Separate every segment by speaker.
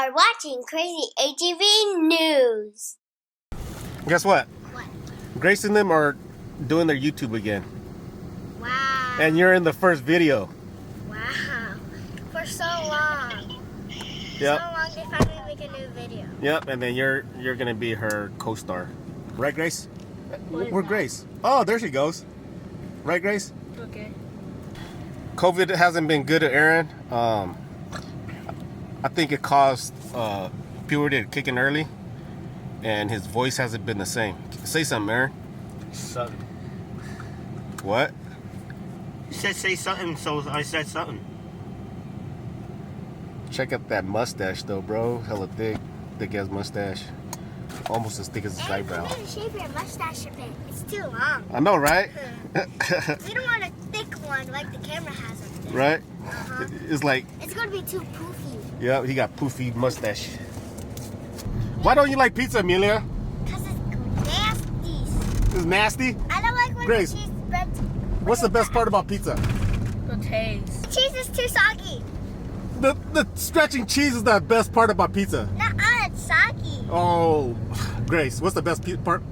Speaker 1: are watching Crazy ATV News.
Speaker 2: Guess what?
Speaker 1: What?
Speaker 2: Grace and them are doing their YouTube again.
Speaker 1: Wow.
Speaker 2: And you're in the first video.
Speaker 1: Wow. For so long.
Speaker 2: Yep.
Speaker 1: So long they finally make a new video.
Speaker 2: Yep, and then you're gonna be her co-star. Right, Grace?
Speaker 1: What is
Speaker 2: Where's
Speaker 1: that?
Speaker 2: Grace? Oh, there she goes. Right, Grace?
Speaker 1: Okay.
Speaker 2: COVID hasn't been good to Aaron. I think it caused puberty to kick in early, and his voice hasn't been the same. Say something, Aaron.
Speaker 3: Something.
Speaker 2: What?
Speaker 3: You said say something, so I said something.
Speaker 2: Check out that mustache, though, bro. Hella thick ass mustache. Almost as thick as his eyebrow.
Speaker 1: You need to shave your mustache a bit. It's too long.
Speaker 2: I know, right?
Speaker 1: We don't want a thick one like the camera has up there.
Speaker 2: Right?
Speaker 1: Uh-huh.
Speaker 2: It's like,
Speaker 1: It's going to be too poofy.
Speaker 2: yeah, he got poofy mustache. Why don't you like pizza, Emilia?
Speaker 1: Because it's nasty.
Speaker 2: It's nasty.
Speaker 1: I don't like when
Speaker 2: Grace,
Speaker 1: the cheese spreads.
Speaker 2: What's the best part about pizza?
Speaker 4: The taste.
Speaker 1: Cheese is too soggy.
Speaker 2: The stretching cheese is the best part about pizza.
Speaker 1: Nuh-uh, it's soggy.
Speaker 2: Oh, Grace, what's the best part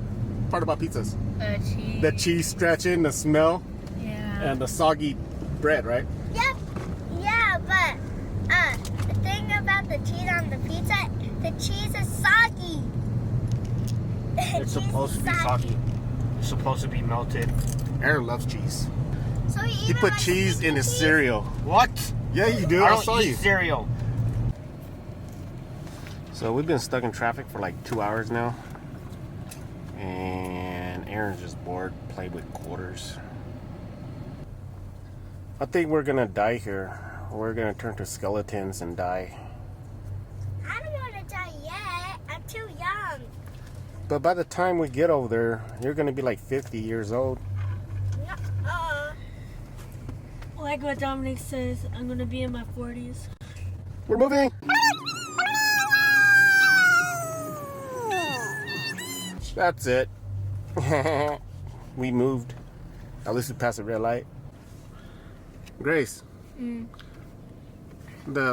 Speaker 2: about pizzas?
Speaker 4: The cheese.
Speaker 2: The cheese stretching, the smell,
Speaker 4: Yeah.
Speaker 2: and the soggy bread, right?
Speaker 1: Yep. Yeah, but the thing about the cheese on the pizza, the cheese is soggy.
Speaker 3: It's supposed to be soggy. It's supposed to be melted.
Speaker 2: Aaron loves cheese.
Speaker 1: So
Speaker 2: He put cheese in his cereal.
Speaker 3: What?
Speaker 2: Yeah, you do.
Speaker 3: I
Speaker 2: I
Speaker 3: don't
Speaker 2: saw
Speaker 3: eat
Speaker 2: you.
Speaker 3: cereal.
Speaker 2: So we've been stuck in traffic for like 2 hours now. And Aaron's just bored, played with quarters. I think we're gonna die here. We're gonna turn to skeletons and die.
Speaker 1: I don't want to die yet. I'm too young.
Speaker 2: But by the time we get over there, you're gonna be like 50 years old.
Speaker 1: Nuh-uh.
Speaker 4: Like what Dominic says, I'm gonna be in my 40s.
Speaker 2: We're moving. That's it. We moved. At least we passed a red light. Grace. The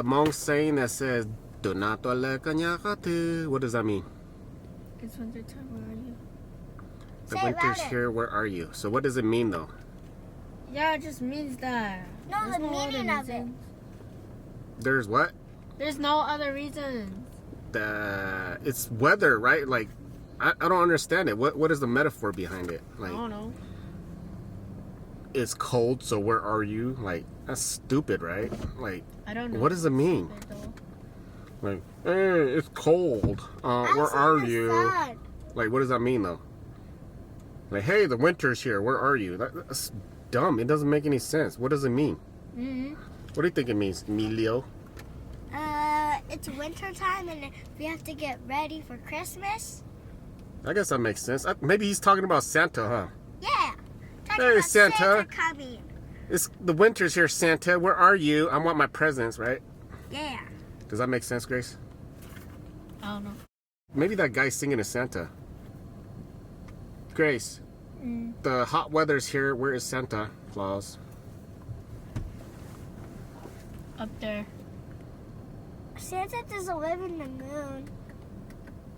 Speaker 2: Hmong saying that says, "Do not tole kanyakatu." What does that mean?
Speaker 4: It's winter time. Where are you?
Speaker 2: The
Speaker 1: Say it
Speaker 2: winter's
Speaker 1: louder.
Speaker 2: here. Where are you? So what does it mean though?
Speaker 4: Yeah, it just means that.
Speaker 1: No,
Speaker 4: There's
Speaker 1: the
Speaker 4: no other
Speaker 1: meaning of it.
Speaker 4: reason.
Speaker 2: There's what?
Speaker 4: There's no other reason.
Speaker 2: It's weather, right? Like I don't understand it. What is the metaphor behind it?
Speaker 4: I
Speaker 2: Like
Speaker 4: don't know.
Speaker 2: it's cold, so where are you? Like that's stupid, right? Like
Speaker 4: I don't know.
Speaker 2: what does it mean? Like, hey, it's cold. Where are you? Like, what does that mean though? Like, hey, the winter's here. Where are you? That's dumb. It doesn't make any sense. What does it mean?
Speaker 4: Mm-hmm.
Speaker 2: What do you think it means, Emilio?
Speaker 1: It's winter time and we have to get ready for Christmas.
Speaker 2: I guess that makes sense. Maybe he's talking about Santa, huh?
Speaker 1: Yeah. Talking
Speaker 2: Hey,
Speaker 1: about
Speaker 2: Santa.
Speaker 1: coming.
Speaker 2: It's the winter's here, Santa. Where are you? I want my presents, right?
Speaker 1: Yeah.
Speaker 2: Does that make sense, Grace?
Speaker 4: I don't know.
Speaker 2: Maybe that guy's singing to Santa. Grace, the hot weather's here. Where is Santa Claus?
Speaker 4: Up there.
Speaker 1: Santa doesn't live in the moon.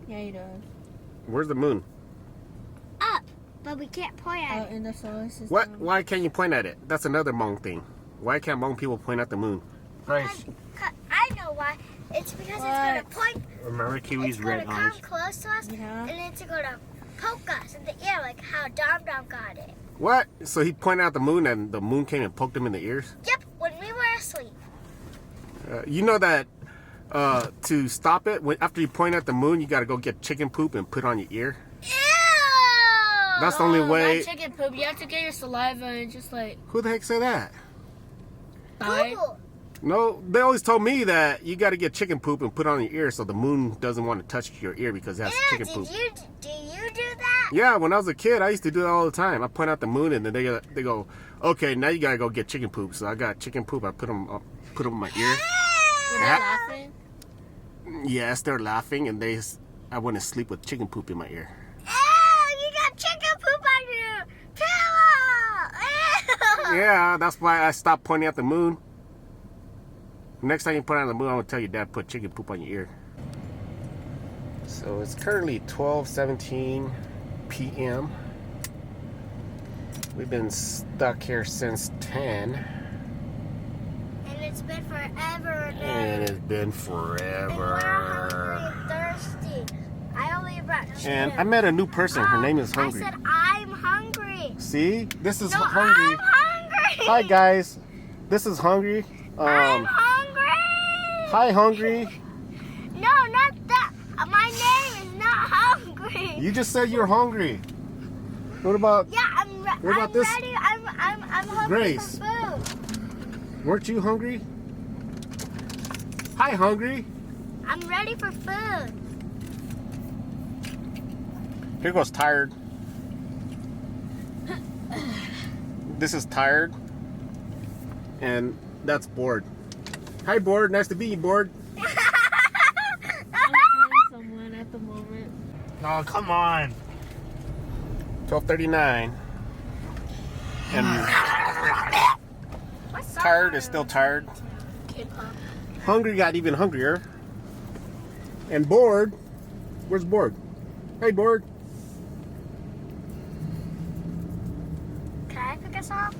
Speaker 4: Yeah, he does.
Speaker 2: Where's the moon?
Speaker 1: Up. But we can't point at
Speaker 4: Out
Speaker 1: it.
Speaker 4: in the solar system.
Speaker 2: What? Why can't you point at it? That's another Hmong thing. Why can't Hmong people point at the moon?
Speaker 3: Grace,
Speaker 1: I know why. It's because it's going to point.
Speaker 3: remember
Speaker 1: It's
Speaker 3: Kiwi's
Speaker 1: going to
Speaker 3: red
Speaker 1: come
Speaker 3: eyes?
Speaker 1: close to us.
Speaker 4: Yeah.
Speaker 1: And it's going to poke us in the ear like how Dom Dom got it.
Speaker 2: What? So he pointed out the moon and the moon came and poked him in the ears?
Speaker 1: Yep. When we were asleep.
Speaker 2: You know that to stop it, after you point at the moon, you got to go get chicken poop and put it on your ear?
Speaker 1: Ew!
Speaker 2: That's the only way.
Speaker 4: Not chicken poop. You have to get your saliva and just like
Speaker 2: Who the heck said that?
Speaker 4: bite.
Speaker 1: Google.
Speaker 2: No, they always told me that you got to get chicken poop and put it on your ear so the moon doesn't want to touch your ear because it has
Speaker 1: Ew,
Speaker 2: chicken poop.
Speaker 1: do you do that?
Speaker 2: Yeah, when I was a kid, I used to do that all the time. I point out the moon and then they go, okay, now you got to go get chicken poop. So I got chicken poop. I put them in my ear.
Speaker 4: Were they laughing?
Speaker 2: Yes, they're laughing and I went to sleep with chicken poop in my ear.
Speaker 1: Ew, you got chicken poop on your pillow. Ew.
Speaker 2: Yeah, that's why I stopped pointing at the moon. Next time you point out the moon, I'm going to tell your dad put chicken poop on your ear. So it's currently 12:17 p.m. We've been stuck here since 10.
Speaker 1: And it's been forever.
Speaker 2: And it's been
Speaker 1: And
Speaker 2: forever.
Speaker 1: we're hungry and thirsty. I only brought chips.
Speaker 2: And I met a new person. Her name is Hungry.
Speaker 1: I said I'm hungry.
Speaker 2: See? This is
Speaker 1: No,
Speaker 2: Hungry.
Speaker 1: I'm hungry.
Speaker 2: Hi, guys. This is Hungry.
Speaker 1: I'm hungry.
Speaker 2: Hi, Hungry.
Speaker 1: No, not that. My name is not Hungry.
Speaker 2: You just said you're hungry. What about,
Speaker 1: Yeah,
Speaker 2: What about
Speaker 1: I'm
Speaker 2: this?
Speaker 1: ready. I'm hungry
Speaker 2: Grace.
Speaker 1: for food.
Speaker 2: weren't you hungry? Hi, Hungry.
Speaker 1: I'm ready for food.
Speaker 2: Here goes Tired. This is Tired. And that's Bored. Hi, Bored. Nice to meet you, Bored.
Speaker 4: I'm calling someone at the moment.
Speaker 3: Oh, come on.
Speaker 2: 12:39. And
Speaker 1: What's
Speaker 2: Tired is still tired.
Speaker 1: K-pop.
Speaker 2: Hungry got even hungrier. And Bored. Where's Bored? Hey, Bored.
Speaker 1: Can I pick us up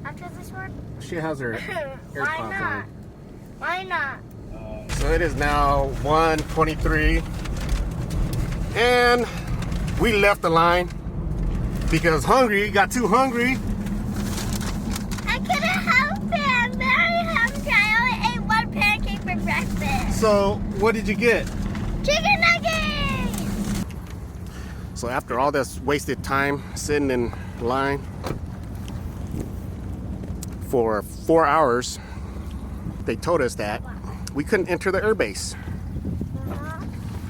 Speaker 1: after this one?
Speaker 2: She has her
Speaker 1: Why
Speaker 2: AirPods
Speaker 1: not?
Speaker 2: on.
Speaker 1: Why not?
Speaker 2: So it is now 1:23. And we left the line because Hungry got too hungry.
Speaker 1: I couldn't help it. I'm very hungry. I only ate one pancake for breakfast.
Speaker 2: So what did you get?
Speaker 1: Chicken nuggets!
Speaker 2: So after all this wasted time sitting in line for 4 hours, they told us that we couldn't enter the airbase.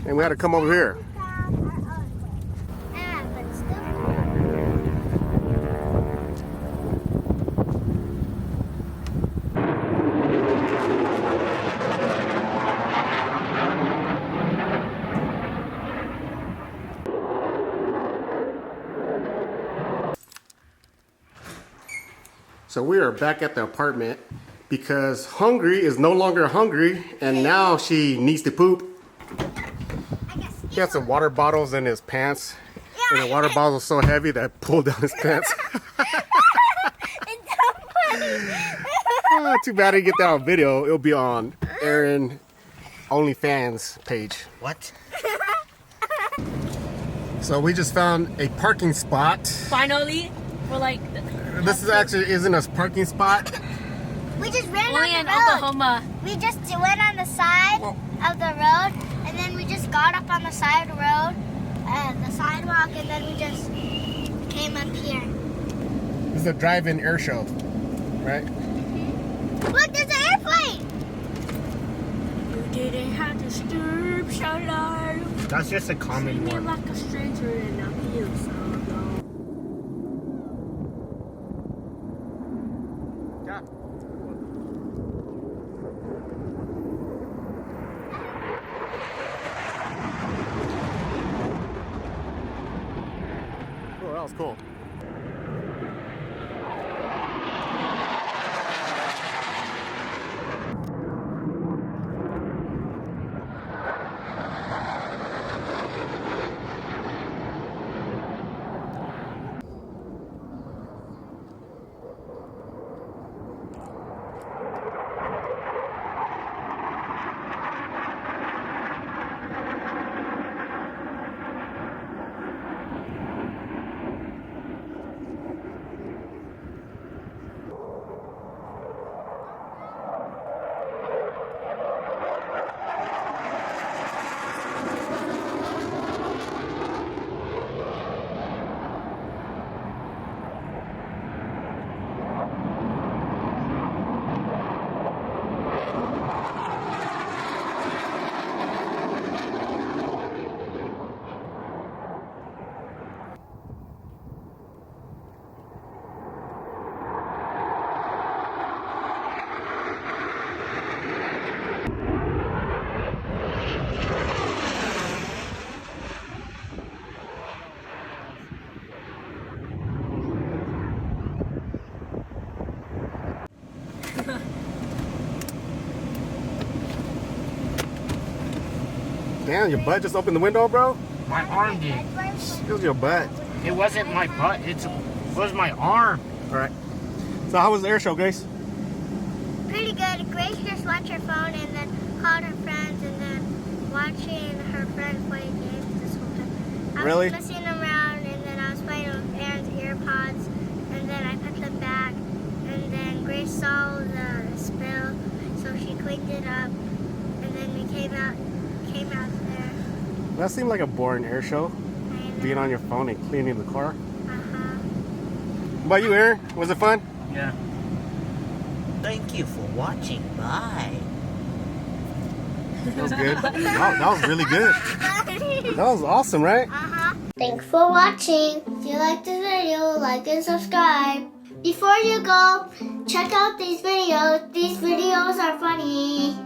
Speaker 2: And we had to come over here.
Speaker 1: Yeah, but still.
Speaker 2: So we are back at the apartment because Hungry is no longer hungry and now she needs to poop.
Speaker 1: I guess.
Speaker 2: He had some water bottles in his pants and the water bottle was so heavy that it pulled down his pants.
Speaker 1: It's so funny.
Speaker 2: Too bad I didn't get that on video. It'll be on Aaron OnlyFans page.
Speaker 3: What?
Speaker 2: So we just found a parking spot.
Speaker 4: Finally, we're like
Speaker 2: This is actually isn't a parking spot.
Speaker 1: We just ran
Speaker 4: only
Speaker 1: on
Speaker 4: in
Speaker 1: the road.
Speaker 4: Oklahoma.
Speaker 1: We just went on the side of the road, and then we just got up on the side of the road, the sidewalk, and then we just came up here.
Speaker 2: This is a drive-in air show, right?
Speaker 1: Look, there's an airplane!
Speaker 4: You didn't have to disturb so loud.
Speaker 3: That's just a
Speaker 4: Treat
Speaker 3: common
Speaker 4: me
Speaker 3: one.
Speaker 4: like a stranger and I feel so low.
Speaker 2: Yeah. Cool, that was cool. Damn, your butt just opened the window, bro?
Speaker 3: My arm did.
Speaker 2: It was your butt.
Speaker 3: It wasn't my butt. It was my arm.
Speaker 2: All right. So how was the air show, Grace?
Speaker 1: Pretty good. Grace just watched her phone and then called her friends and then watching her friends play games this whole time. I
Speaker 2: Really?
Speaker 1: was messing around and then I was playing with Aaron's earpods and then I put them back and then Grace saw the spill so she cleaned it up and then we came out there.
Speaker 2: That seemed like a boring air show.
Speaker 1: I know.
Speaker 2: Being on your phone and cleaning the car.
Speaker 1: Uh-huh.
Speaker 2: What about you, Aaron? Was it fun?
Speaker 3: Yeah.
Speaker 5: Thank you for watching. Bye.
Speaker 2: That was good. That was really good. That was awesome, right?
Speaker 1: Uh-huh. Thanks for watching. If you like this video, like and subscribe. Before you go, check out these videos. These videos are funny.